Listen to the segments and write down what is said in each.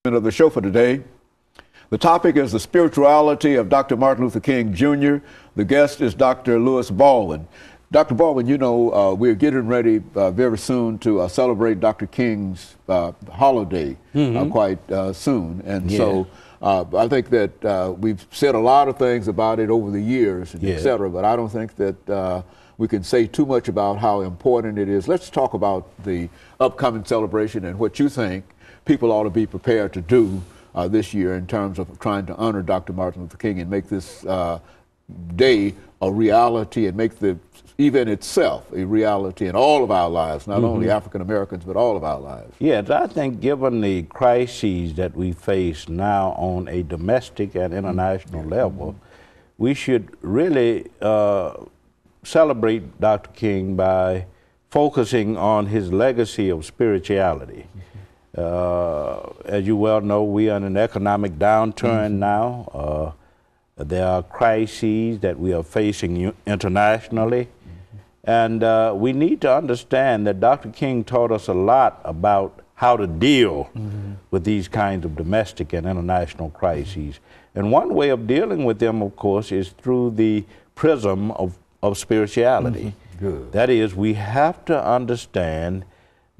Of the show for today. The topic is the spirituality of Dr. Martin Luther King Jr. The guest is Dr. LBaldwin. Dr. Baldwin, you know, we're getting ready very soon to celebrate Dr. King's holiday quite soon. And so I think that we've said a lot of things about it over the years, and et cetera, but I don't think that we can say too much about how important it is. Let's talk about the upcoming celebration and what you think people ought to be prepared to do this year in terms of trying to honor Dr. Martin Luther King and make this day a reality and make the event itself a reality in all of our lives, not only African Americans, but all of our lives. Yes, I think given the crises that we face now on a domestic and international level, we should really celebrate Dr. King by focusing on his legacy of spirituality. As you well know, we are in an economic downturn now. There are crises that we are facing internationally. And we need to understand that Dr. King taught us a lot about how to deal with these kinds of domestic and international crises. And one way of dealing with them, of course, is through the prism of spirituality. That is, we have to understand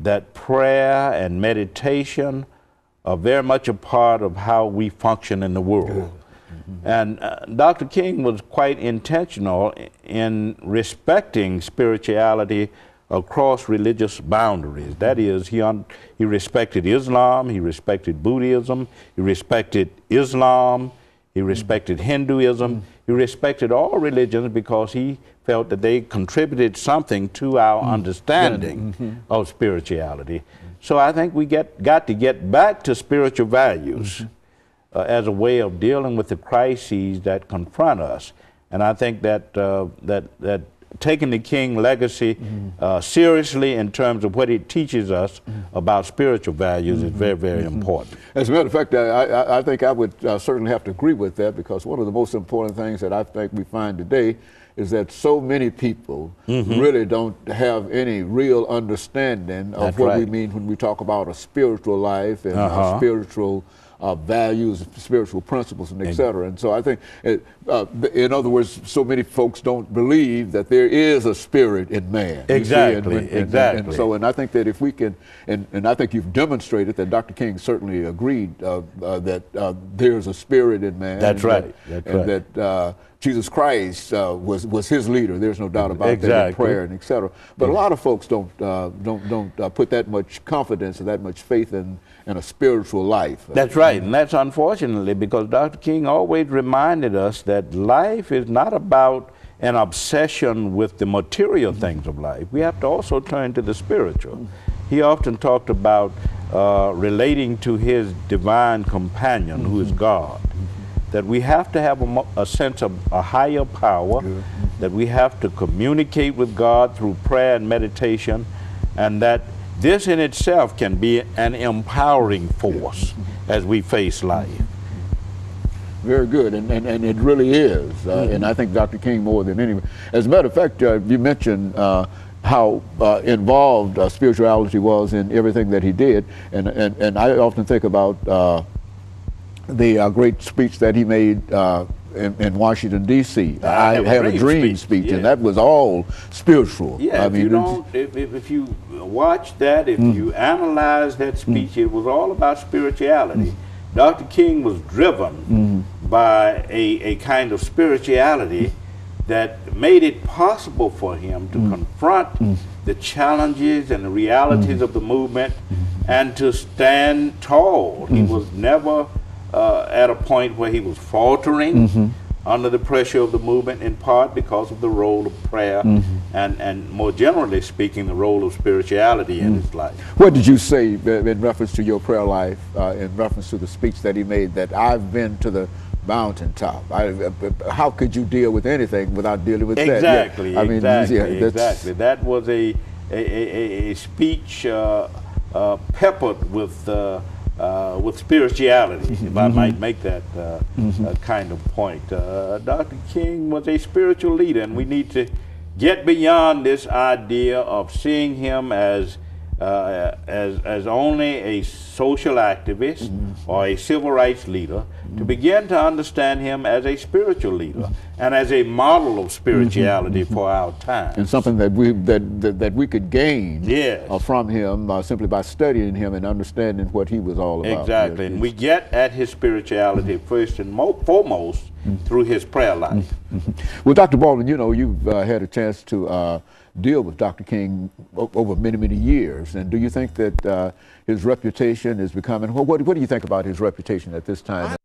that prayer and meditation are very much a part of how we function in the world. And Dr. King was quite intentional in respecting spirituality across religious boundaries. That is, he respected Islam, he respected Buddhism, he respected Islam, he respected Hinduism, he respected all religions because he felt that they contributed something to our understanding of spirituality. So I think we got to get back to spiritual values as a way of dealing with the crises that confront us. And I think that that taking the King legacy seriously in terms of what it teaches us about spiritual values is very, very important. As a matter of fact, I think I would certainly have to agree with that, because one of the most important things that I think we find today is that so many people really don't have any real understanding of what we mean when we talk about a spiritual life and spiritual values, spiritual principles, and et cetera. And so I think, in other words, so many folks don't believe that there is a spirit in man. Exactly, And I think that if we can, and I think you've demonstrated that Dr. King certainly agreed that there's a spirit in man. That's right. That Jesus Christ was his leader. There's no doubt about that in prayer and et cetera. But a lot of folks don't put that much confidence or that much faith in a spiritual life. That's right, and that's unfortunately because Dr. King always reminded us that life is not about an obsession with the material things of life. We have to also turn to the spiritual. He often talked about relating to his divine companion, who is God. That we have to have a sense of a higher power, that we have to communicate with God through prayer and meditation, and that this in itself can be an empowering force as we face life. Very good, and it really is, and I think Dr. King more than anyone. As a matter of fact, you mentioned how involved spirituality was in everything that he did, and I often think about the great speech that he made in Washington, D.C. I Have a Dream speech, and that was all spiritual. Yeah, if you watch that, if you analyze that speech, it was all about spirituality. Dr. King was driven by a kind of spirituality that made it possible for him to confront the challenges and the realities of the movement and to stand tall. He was never at a point where he was faltering under the pressure of the movement, in part because of the role of prayer and more generally speaking, the role of spirituality in his life. What did you say in reference to your prayer life, in reference to the speech that he made, that I've been to the mountaintop? How could you deal with anything without dealing with that? Exactly. Exactly. That was a speech peppered with spirituality, if I might make that kind of point. Dr. King was a spiritual leader, and we need to get beyond this idea of seeing him as as only a social activist or a civil rights leader, to begin to understand him as a spiritual leader and as a model of spirituality for our time. And something that we could gain Yes. from him simply by studying him and understanding what he was all about. Exactly, and we get at his spirituality first and foremost through his prayer life. Well, Dr. Baldwin, you know, you've had a chance to deal with Dr. King over many, many years, and do you think that his reputation is becoming, what do you think about his reputation at this time